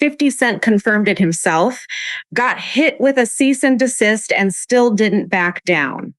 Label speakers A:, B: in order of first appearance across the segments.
A: 50 Cent confirmed it himself, got hit with a cease and desist, and still didn't back down.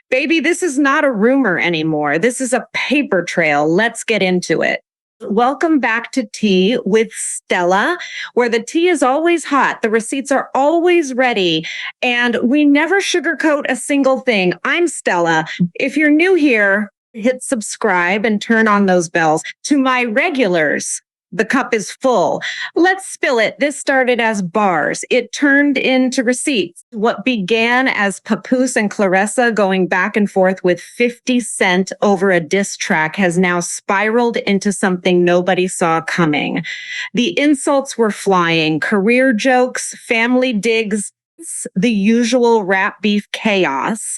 A: Baby, this is not a rumor anymore. This is a paper trail. Let's get into it. Welcome back to Tea with Stella, where the tea is always hot, the receipts are always ready, and we never sugarcoat a single thing. I'm Stella. If you're new here, hit subscribe and turn on those bells. To my regulars, the cup is full. Let's spill it. This started as bars. It turned into receipts. What began as Papoose and Claressa going back and forth with 50 Cent over a diss track has now spiraled into something nobody saw coming. The insults were flying, career jokes, family digs, the usual rap beef chaos.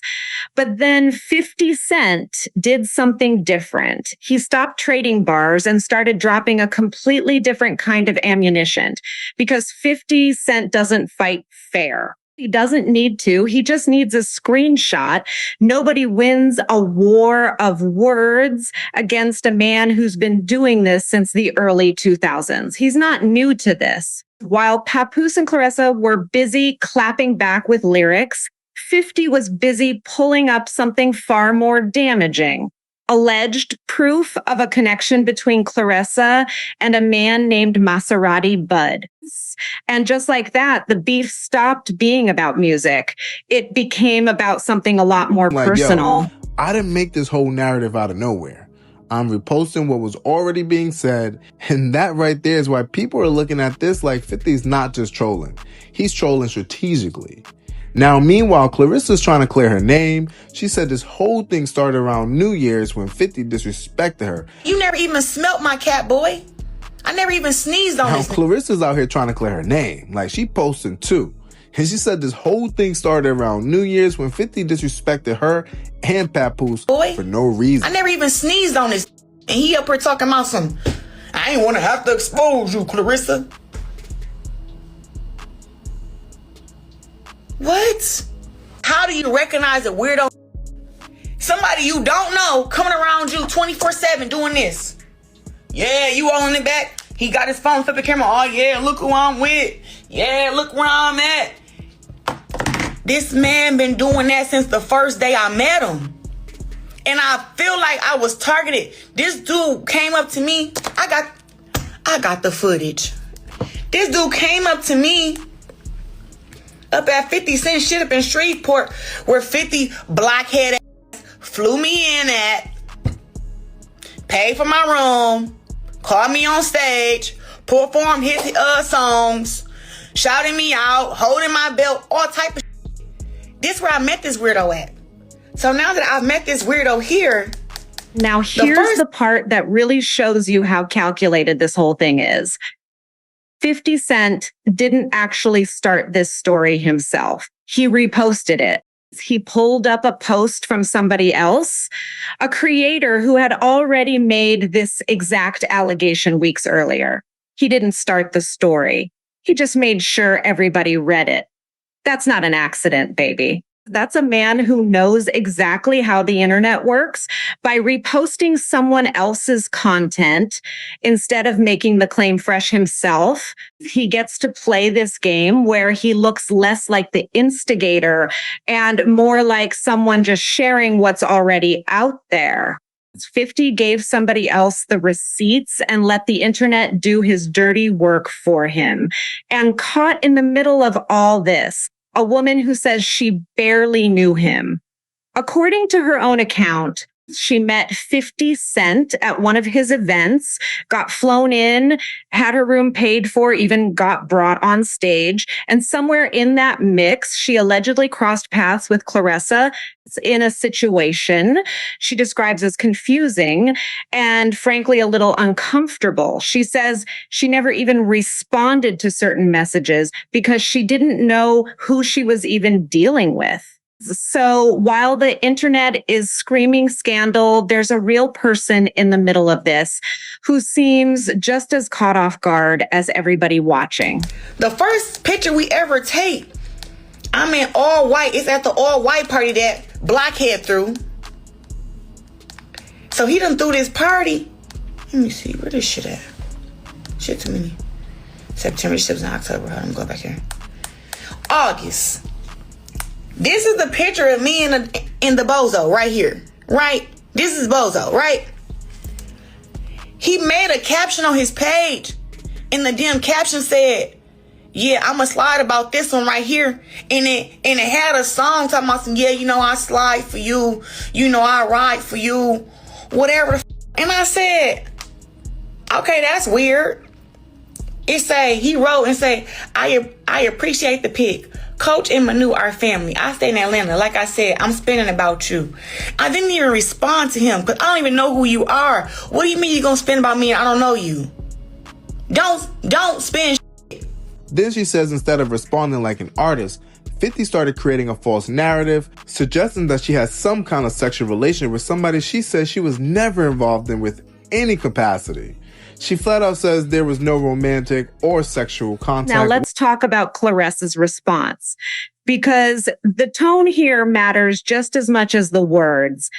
A: But then 50 Cent did something different. He stopped trading bars and started dropping a completely different kind of ammunition because 50 Cent doesn't fight fair. He doesn't need to. He just needs a screenshot. Nobody wins a war of words against a man who's been doing this since the early 2000s. He's not new to this. While Papoose and Clarissa were busy clapping back with lyrics, 50 was busy pulling up something far more damaging. Alleged proof of a connection between Claressa and a man named Maserati Bud. And just like that, the beef stopped being about music. It became about something a lot more personal.
B: Yo, I didn't make this whole narrative out of nowhere. I'm reposting what was already being said, and that right there is why people are looking at this like 50's not just trolling. He's trolling strategically. Now, meanwhile, Clarissa's trying to clear her name. She said this whole thing started around New Year's when 50 disrespected her.
C: You never even smelt my cat, boy. I never even sneezed on this.
B: Now, Clarissa's out here trying to clear her name. Like, she posting too. And she said this whole thing started around New Year's when 50 disrespected her and Papoose for no reason.
C: I never even sneezed on this. And he up here talking about some, I ain't want to have to expose you, Clarissa. What? How do you recognize a weirdo? Somebody you don't know coming around you 24/7 doing this. Yeah, you all in the back. He got his phone, flip the camera. Oh yeah, look who I'm with. Yeah, look where I'm at. This man been doing that since the first day I met him. And I feel like I was targeted. This dude came up to me. I got the footage. This dude came up to me up at 50 Cent shit up in Shreveport where 50 blockhead ass flew me in at, paid for my room, called me on stage, performed his songs, shouting me out, holding my belt, all type of shit. This is where I met this weirdo at. So now that I've met this weirdo here.
A: Now here's the part that really shows you how calculated this whole thing is. 50 Cent didn't actually start this story himself. He reposted it. He pulled up a post from somebody else, a creator who had already made this exact allegation weeks earlier. He didn't start the story. He just made sure everybody read it. That's not an accident, baby. That's a man who knows exactly how the internet works by reposting someone else's content instead of making the claim fresh himself. He gets to play this game where he looks less like the instigator and more like someone just sharing what's already out there. 50 gave somebody else the receipts and let the internet do his dirty work for him. And caught in the middle of all this, a woman who says she barely knew him. According to her own account, she met 50 Cent at one of his events, got flown in, had her room paid for, even got brought on stage. And somewhere in that mix, she allegedly crossed paths with Claressa in a situation she describes as confusing and frankly a little uncomfortable. She says she never even responded to certain messages because she didn't know who she was even dealing with. So while the internet is screaming scandal, there's a real person in the middle of this who seems just as caught off guard as everybody watching.
C: The first picture we ever take, I'm in all white. It's at the all white party that Blockhead threw. So he done threw this party. Let me see, where this shit at? Shit too many. September, September, October. Hold on, go back here. August. This is the picture of me in the bozo right here. Right? This is bozo, right? He made a caption on his page. And the damn caption said, yeah, I'ma slide about this one right here. And it had a song talking about some, yeah, you know, I slide for you. You know, I ride for you. Whatever. And I said, okay, that's weird. He wrote and say, I appreciate the pic. Coach and Manu are family. I stay in Atlanta. Like I said, I'm spinning about you. I didn't even respond to him because I don't even know who you are. What do you mean you're going to spin about me and I don't know you? Don't spin shit.
B: Then she says instead of responding like an artist, 50 started creating a false narrative, suggesting that she has some kind of sexual relation with somebody she says she was never involved in with any capacity. She flat out says there was no romantic or sexual contact.
A: Now let's talk about Claressa's response, because the tone here matters just as much as the words.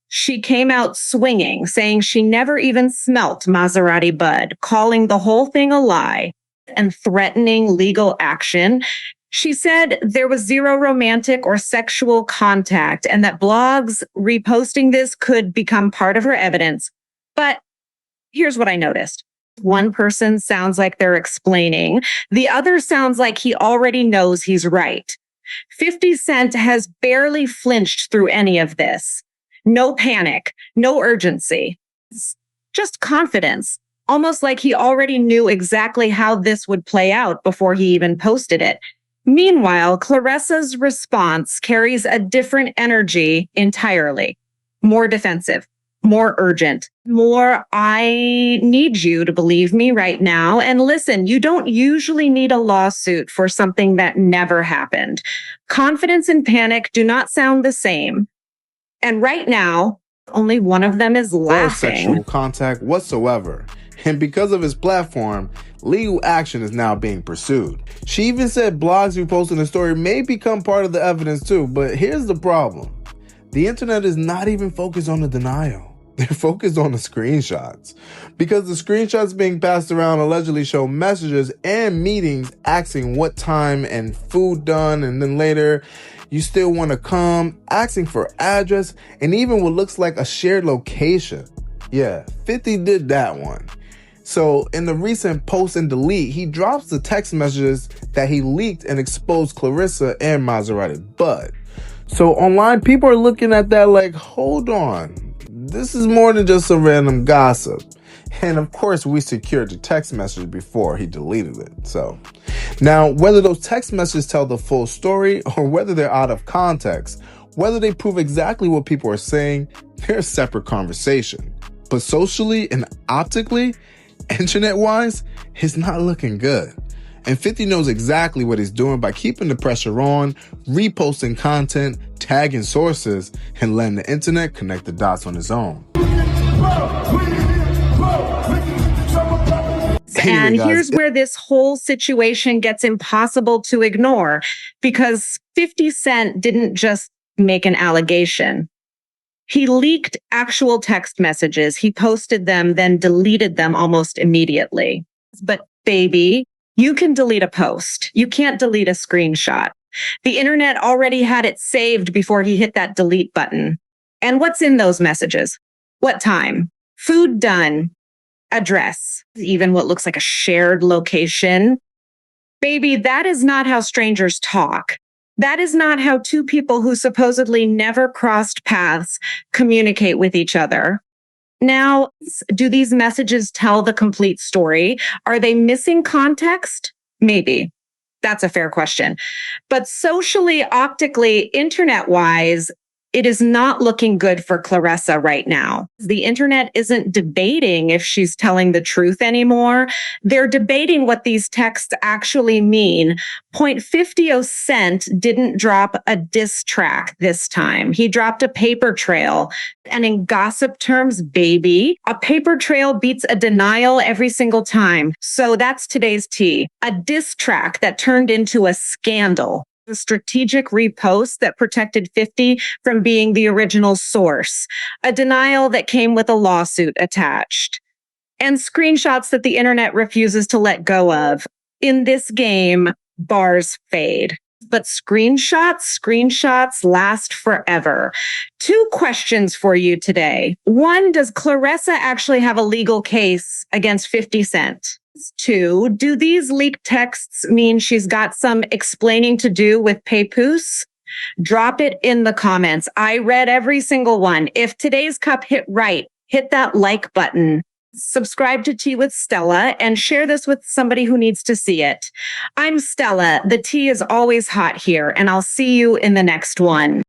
A: She came out swinging, saying she never even smelt Maserati Bud, calling the whole thing a lie and threatening legal action. She said there was zero romantic or sexual contact and that blogs reposting this could become part of her evidence. But here's what I noticed. One person sounds like they're explaining. The other sounds like he already knows he's right. 50 Cent has barely flinched through any of this. No panic, no urgency, just confidence. Almost like he already knew exactly how this would play out before he even posted it. Meanwhile, Claressa's response carries a different energy entirely. More defensive. More urgent, more, I need you to believe me right now. And listen, you don't usually need a lawsuit for something that never happened. Confidence and panic do not sound the same. And right now, only one of them is laughing.
B: No sexual contact whatsoever. And because of his platform, legal action is now being pursued. She even said blogs reposting the story may become part of the evidence too, but here's the problem. The internet is not even focused on the denial. They're focused on the screenshots. Because the screenshots being passed around allegedly show messages and meetings asking what time and food done, and then later, you still want to come, asking for address, and even what looks like a shared location. Yeah, 50 did that one. So in the recent post and delete, he drops the text messages that he leaked and exposed Clarissa and Maserati Bud. So online, people are looking at that like, hold on. This is more than just some random gossip. And of course, we secured the text message before he deleted it. So now, whether those text messages tell the full story or whether they're out of context, whether they prove exactly what people are saying, they're a separate conversation. But socially and optically, internet-wise, it's not looking good. And 50 knows exactly what he's doing by keeping the pressure on, reposting content, tagging sources, and letting the internet connect the dots on his own.
A: And here's where this whole situation gets impossible to ignore, because 50 Cent didn't just make an allegation. He leaked actual text messages. He posted them, then deleted them almost immediately. But baby, you can delete a post. You can't delete a screenshot. The internet already had it saved before he hit that delete button. And what's in those messages? What time? Food done. Address. Even what looks like a shared location. Baby, that is not how strangers talk. That is not how two people who supposedly never crossed paths communicate with each other. Now, do these messages tell the complete story? Are they missing context? Maybe. That's a fair question. But socially, optically, internet-wise, it is not looking good for Claressa right now. The internet isn't debating if she's telling the truth anymore. They're debating what these texts actually mean. .50 Cent didn't drop a diss track this time. He dropped a paper trail. And in gossip terms, baby, a paper trail beats a denial every single time. So that's today's tea. A diss track that turned into a scandal. A strategic repost that protected 50 from being the original source, a denial that came with a lawsuit attached, and screenshots that the internet refuses to let go of. In this game, bars fade. But screenshots last forever. 2 questions for you today. 1, does Claressa actually have a legal case against 50 Cent? 2, do these leaked texts mean she's got some explaining to do with Papoose? Drop it in the comments. I read every single one. If today's cup hit right, hit that like button. Subscribe to Tea with Stella and share this with somebody who needs to see it. I'm Stella. The tea is always hot here, and I'll see you in the next one.